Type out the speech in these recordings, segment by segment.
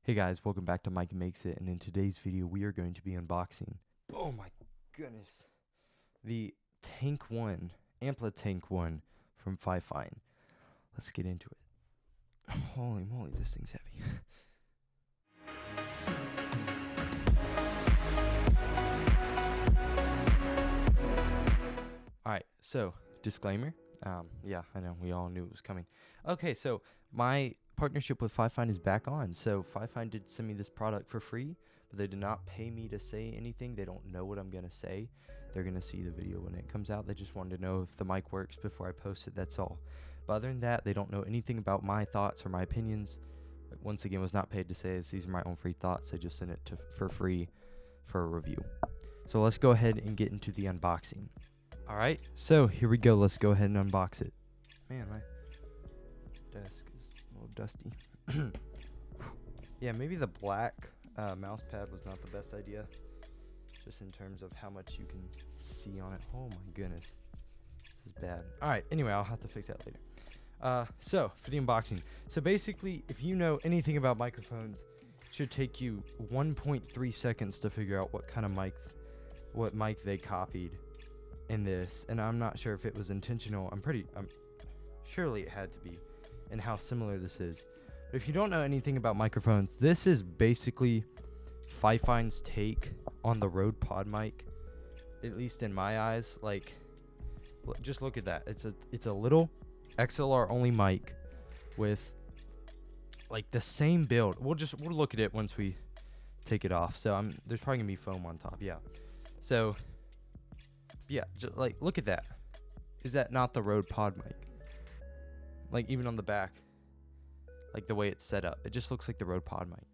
Hey guys, welcome back to Micah Makes It, and in today's video we are going to be unboxing, oh my goodness, the Tank1, Tank1 from Fifine. Let's get into it. Holy moly, this thing's heavy. Alright, so, disclaimer. Yeah, I know, we all knew it was coming. Okay, so, my partnership with Fifine is back on. So, Fifine did send me this product for free, but they did not pay me to say anything. They don't know what I'm going to say. They're going to see the video when it comes out. They just wanted to know if the mic works before I post it, that's all. But other than that, they don't know anything about my thoughts or my opinions. Once again, was not paid to say this. These are my own free thoughts. They just sent it for free for a review. So, let's go ahead and get into the unboxing. Alright, so here we go. Let's go ahead and unbox it. Man, my desk is a little dusty. Yeah, maybe the black mouse pad was not the best idea. Just in terms of how much you can see on it. Oh my goodness. This is bad. Alright, anyway, I'll have to fix that later. So, for the unboxing. So basically, if you know anything about microphones, it should take you 1.3 seconds to figure out what kind of what mic they copied in this, and I'm not sure if it was intentional. Surely it had to be, and how similar this is. But if you don't know anything about microphones, this is basically Fifine's take on the Rode Podmic, at least in my eyes. Like, just look at that. It's a little XLR only mic with like the same build. We'll look at it once we take it off. So there's probably gonna be foam on top. Yeah. So yeah, like, look at that. Is that not the Rode Podmic? Like, even on the back, like the way it's set up, it just looks like the Rode Podmic.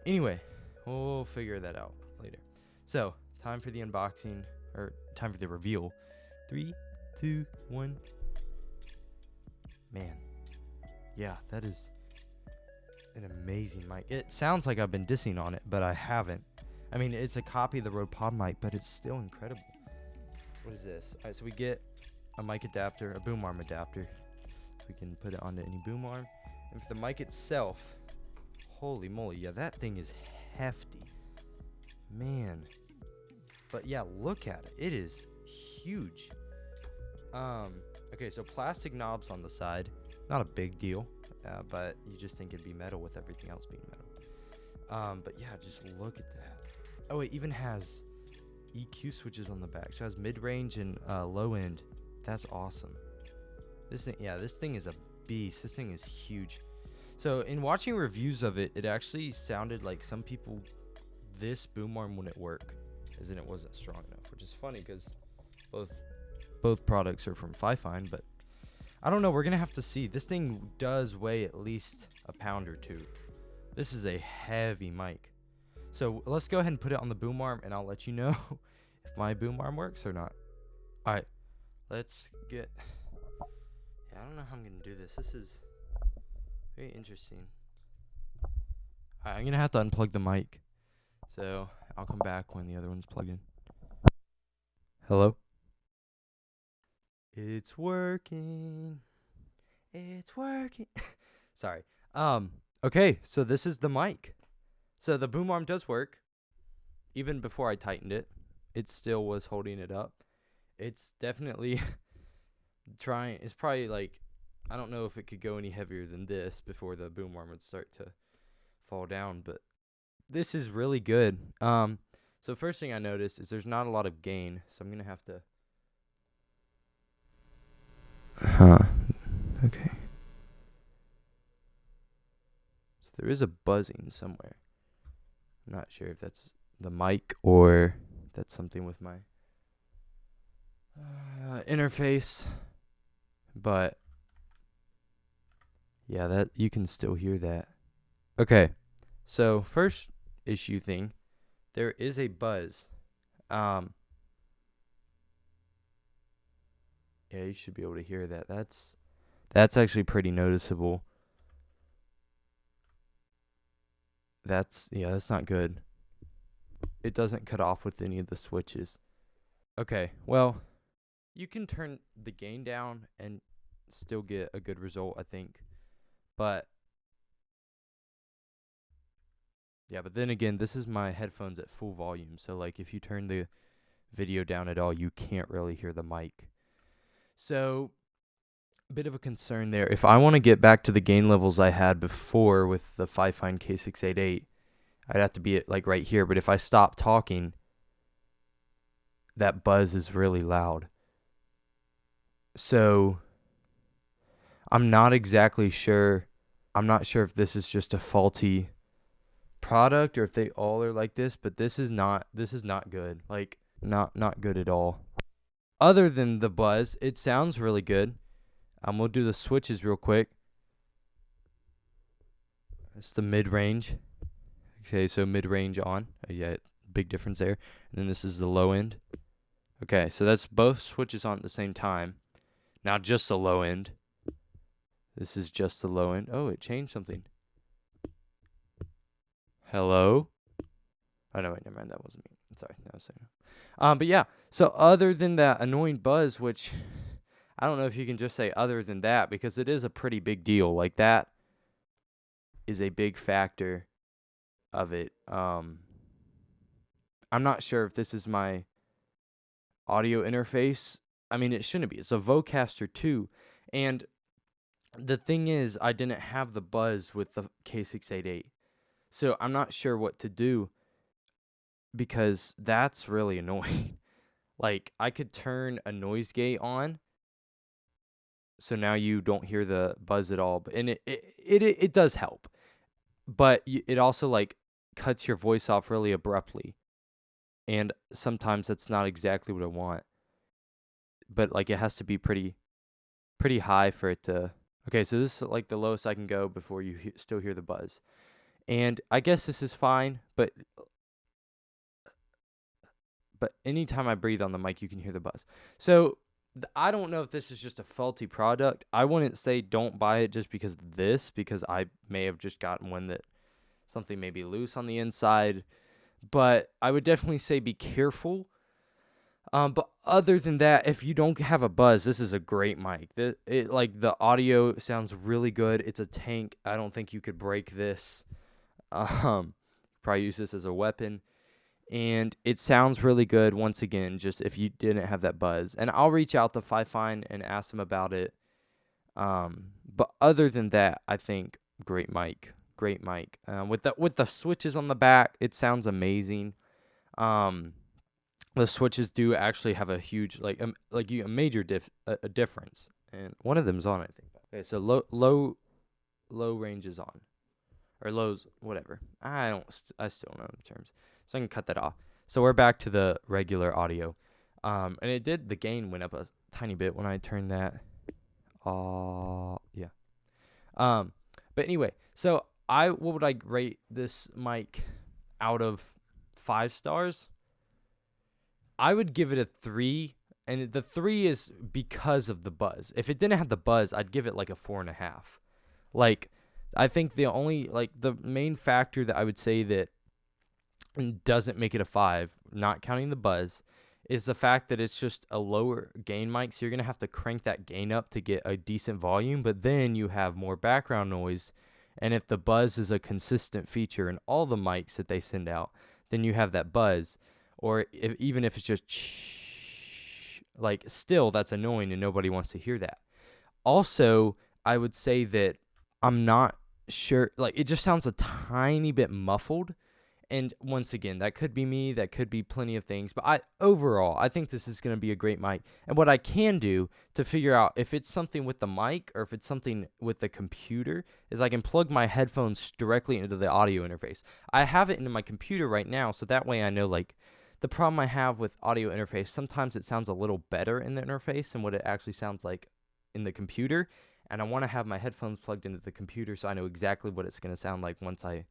Anyway, we'll figure that out later. So, time for the unboxing, or time for the reveal. 3, 2, 1. Man, yeah, that is an amazing mic. It sounds like I've been dissing on it, but I haven't. I mean, it's a copy of the Rode Podmic, but it's still incredible. What is this? Alright, so we get a mic adapter, a boom arm adapter. We can put it onto any boom arm. And for the mic itself, holy moly, yeah, that thing is hefty. Man. But yeah, look at it. It is huge. Okay, so plastic knobs on the side. Not a big deal, but you just think it'd be metal with everything else being metal. But yeah, just look at that. Oh, it even has EQ switches on the back. So it has mid-range and low end. That's awesome. This thing is a beast. This thing is huge. So in watching reviews of it, it actually sounded like some people, this boom arm wouldn't work, as in it wasn't strong enough, which is funny because both products are from Fifine, but I don't know. We're gonna have to see. This thing does weigh at least a pound or two. This is a heavy mic. So let's go ahead and put it on the boom arm, and I'll let you know if my boom arm works or not. Alright, let's get... Yeah, I don't know how I'm going to do this. This is very interesting. Alright, I'm going to have to unplug the mic. So I'll come back when the other one's plugged in. Hello? It's working. It's working. Sorry. Okay, so this is the mic. So the boom arm does work. Even before I tightened it, it still was holding it up. It's definitely trying. It's probably like, I don't know if it could go any heavier than this before the boom arm would start to fall down, but this is really good. So first thing I noticed is there's not a lot of gain, so I'm gonna have to. Okay. So there is a buzzing somewhere. I'm not sure if that's the mic or that's something with my interface, but yeah, that you can still hear that. Okay, so first issue thing, there is a buzz. Yeah, you should be able to hear that. That's actually pretty noticeable. That's not good. It doesn't cut off with any of the switches. Okay, well, you can turn the gain down and still get a good result, I think. But Yeah, but then again, this is my headphones at full volume. So, like, if you turn the video down at all, you can't really hear the mic. So, bit of a concern there. If I want to get back to the gain levels I had before with the Fifine K688, I'd have to be at, like, right here. But if I stop talking, that buzz is really loud. So, I'm not exactly sure. I'm not sure if this is just a faulty product or if they all are like this, but this is not good. Like, not good at all. Other than the buzz, it sounds really good. We'll do the switches real quick. It's the mid-range. Okay, so mid-range on. Yeah, big difference there. And then this is the low end. Okay, so that's both switches on at the same time. Now just the low end. This is just the low end. Oh, it changed something. Hello? Oh, no, wait, never mind. That wasn't me. Sorry. That was saying. But yeah, so other than that annoying buzz, which I don't know if you can just say other than that, because it is a pretty big deal. Like, that is a big factor of it. I'm not sure if this is my audio interface. I mean, it shouldn't be. It's a Vocaster 2. And the thing is, I didn't have the buzz with the K688. So I'm not sure what to do, because that's really annoying. Like, I could turn a noise gate on, so now you don't hear the buzz at all. And it does help, but it also, like, cuts your voice off really abruptly, and sometimes that's not exactly what I want. But, like, it has to be pretty high for it to. Okay, so this is like the lowest I can go before you still hear the buzz. And I guess this is fine, but anytime I breathe on the mic, you can hear the buzz. So I don't know if this is just a faulty product. I wouldn't say don't buy it just because of this, because I may have just gotten one that something may be loose on the inside. But I would definitely say be careful. But other than that, if you don't have a buzz, this is a great mic. Like, the audio sounds really good. It's a tank. I don't think you could break this. Probably use this as a weapon. And it sounds really good, once again, just if you didn't have that buzz. And I'll reach out to Fifine and ask them about it. But other than that, I think great mic. With the switches on the back, it sounds amazing. The switches do actually have a huge, a major difference. And one of them's on, I think. Okay, so low range is on. Or lows, whatever. I still don't know the terms. So I can cut that off. So we're back to the regular audio. And the gain went up a tiny bit when I turned that. Yeah. But anyway, so what would I rate this mic out of 5 stars? I would give it a 3. And the 3 is because of the buzz. If it didn't have the buzz, I'd give it like a 4.5. Like, I think the main factor that I would say that doesn't make it a 5, not counting the buzz, is the fact that it's just a lower gain mic. So you're going to have to crank that gain up to get a decent volume, but then you have more background noise. And if the buzz is a consistent feature in all the mics that they send out, then you have that buzz. Or even if it's just still, that's annoying and nobody wants to hear that. Also, I would say that I'm not sure, it just sounds a tiny bit muffled. And once again, that could be me, that could be plenty of things. But overall, I think this is going to be a great mic. And what I can do to figure out if it's something with the mic or if it's something with the computer is I can plug my headphones directly into the audio interface. I have it into my computer right now, so that way I know, the problem I have with audio interface, sometimes it sounds a little better in the interface than what it actually sounds like in the computer. And I want to have my headphones plugged into the computer so I know exactly what it's going to sound like once I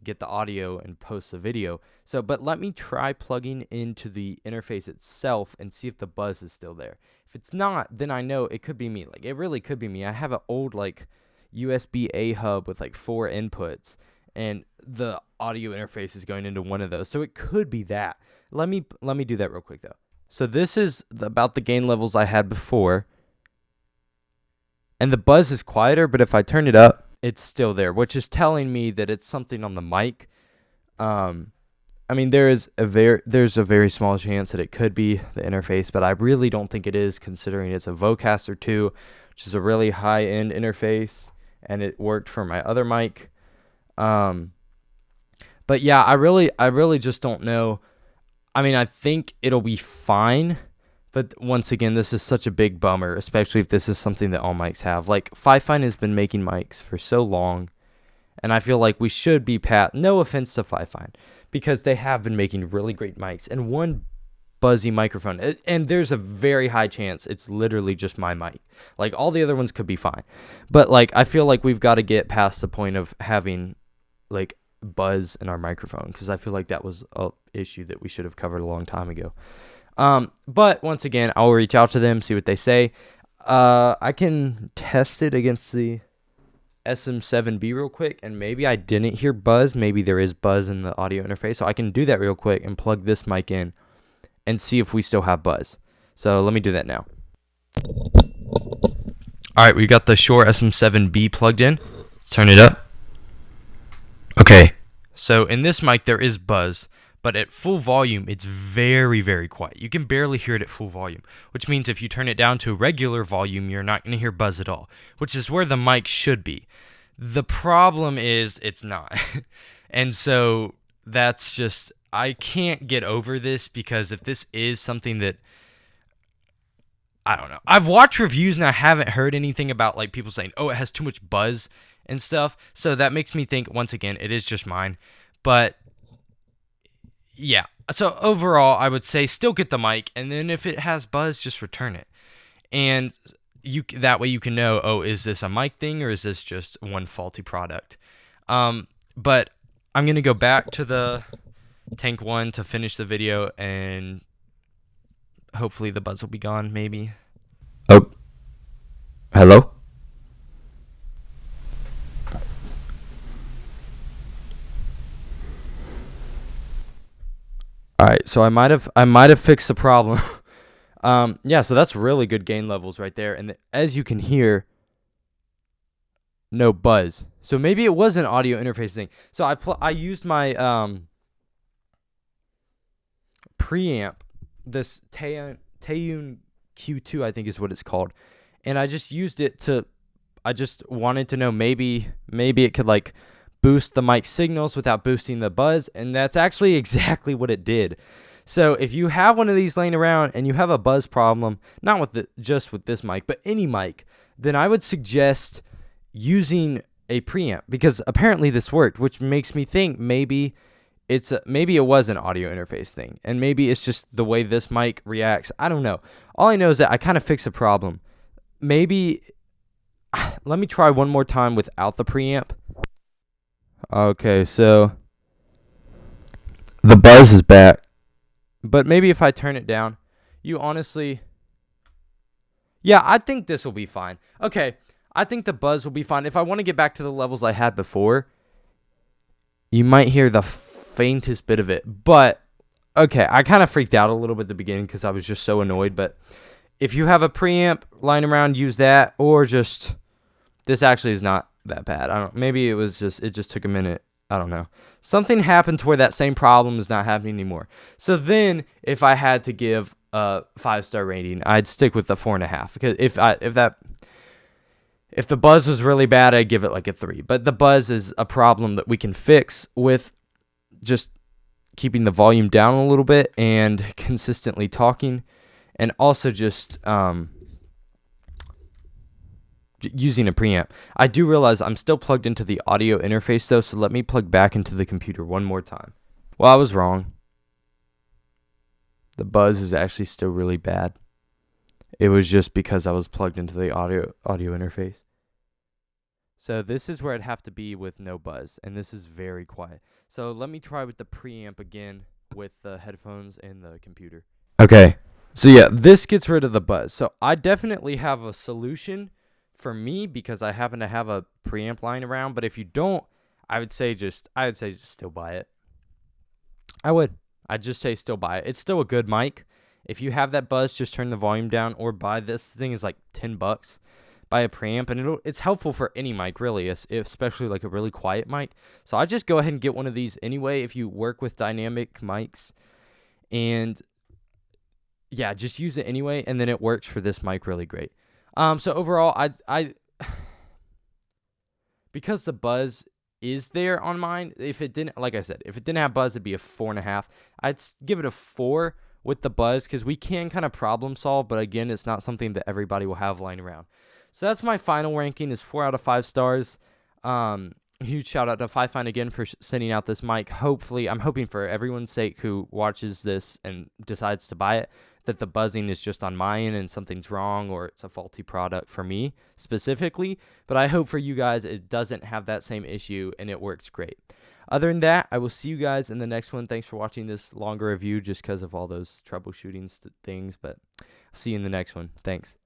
get the audio and post the video. But let me try plugging into the interface itself and see if the buzz is still there. If it's not, then I know it could be me. It really could be me. I have an old USB-A hub with 4 inputs, and the audio interface is going into one of those. So it could be that. Let me do that real quick though. So this is about the gain levels I had before. And the buzz is quieter, but if I turn it up, it's still there, which is telling me that it's something on the mic. I mean, there's a very small chance that it could be the interface, but I really don't think it is, considering it's a Vocaster 2, which is a really high-end interface, and it worked for my other mic. But yeah, I really just don't know. I mean, I think it'll be fine, but once again, this is such a big bummer, especially if this is something that all mics have. Like, Fifine has been making mics for so long, and I feel like we should be no offense to Fifine, because they have been making really great mics and one buzzy microphone. And there's a very high chance it's literally just my mic. Like, all the other ones could be fine. But, like, I feel like we've got to get past the point of having, like, buzz in our microphone, because I feel like that was a issue that we should have covered a long time ago. But once again, I'll reach out to them, see what they say. I can test it against the SM7B real quick, and maybe I didn't hear buzz. Maybe there is buzz in the audio interface, so I can do that real quick and plug this mic in and see if we still have buzz. So let me do that now. All right, we got the Shure SM7B plugged in. Let's turn it up. Okay, so in this mic there is buzz, but at full volume it's very, very quiet. You can barely hear it at full volume, which means if you turn it down to regular volume, you're not going to hear buzz at all, which is where the mic should be. The problem is it's not. And so that's just, I can't get over this, because if this is something that, I don't know. I've watched reviews and I haven't heard anything about, like, people saying, oh, it has too much buzz and stuff. So that makes me think, once again, it is just mine. But yeah, so overall, I would say still get the mic, and then if it has buzz, just return it. And that way you can know, oh, is this a mic thing, or is this just one faulty product? But I'm going to go back to the Tank1 to finish the video, and hopefully the buzz will be gone, maybe. Oh, hello? All right, so I might have fixed the problem. Yeah, so that's really good gain levels right there, and as you can hear, no buzz. So maybe it was an audio interface thing. So I used my preamp, this Tank Q2, I think is what it's called, and I just used it to. I just wanted to know maybe it could, like, boost the mic signals without boosting the buzz, and that's actually exactly what it did. So if you have one of these laying around and you have a buzz problem, not with just with this mic, but any mic, then I would suggest using a preamp, because apparently this worked, which makes me think maybe it was an audio interface thing, and maybe it's just the way this mic reacts. I don't know. All I know is that I kind of fixed the problem. Maybe let me try one more time without the preamp. Okay, so the buzz is back, but maybe if I turn it down, yeah, I think this will be fine. Okay, I think the buzz will be fine. If I want to get back to the levels I had before, you might hear the faintest bit of it, but okay, I kind of freaked out a little bit at the beginning because I was just so annoyed. But if you have a preamp lying around, use that, or just, this actually is not that bad. I don't, maybe it just took a minute. I don't know. Something happened to where that same problem is not happening anymore. So then if I had to give a 5-star rating, I'd stick with the 4.5, because if the buzz was really bad, I'd give it like a 3. But the buzz is a problem that we can fix with just keeping the volume down a little bit and consistently talking, and also just using a preamp. I do realize I'm still plugged into the audio interface though, so let me plug back into the computer one more time. Well, I was wrong. The buzz is actually still really bad. It was just because I was plugged into the audio interface. So this is where I'd have to be with no buzz, and this is very quiet. So let me try with the preamp again with the headphones and the computer. Okay, so yeah, this gets rid of the buzz. So I definitely have a solution for me, because I happen to have a preamp lying around. But if you don't, I would say just still buy it. I'd just say still buy it. It's still a good mic. If you have that buzz, just turn the volume down or buy this thing. Is like $10. by a preamp, and it's helpful for any mic really, especially like a really quiet mic. So I just go ahead and get one of these anyway if you work with dynamic mics, and yeah, just use it anyway, and then it works for this mic really great. So overall, I because the buzz is there on mine, if it didn't, like I said, if it didn't have buzz, it'd be a 4.5. I'd give it a 4 with the buzz, because we can kind of problem solve, but again, it's not something that everybody will have lying around. So that's my final ranking, is 4 out of 5 stars. Huge shout out to Fifine again for sending out this mic. Hopefully, I'm hoping for everyone's sake who watches this and decides to buy it, that the buzzing is just on my end and something's wrong, or it's a faulty product for me specifically. But I hope for you guys it doesn't have that same issue and it works great. Other than that, I will see you guys in the next one. Thanks for watching this longer review just because of all those troubleshooting things, but I'll see you in the next one. Thanks.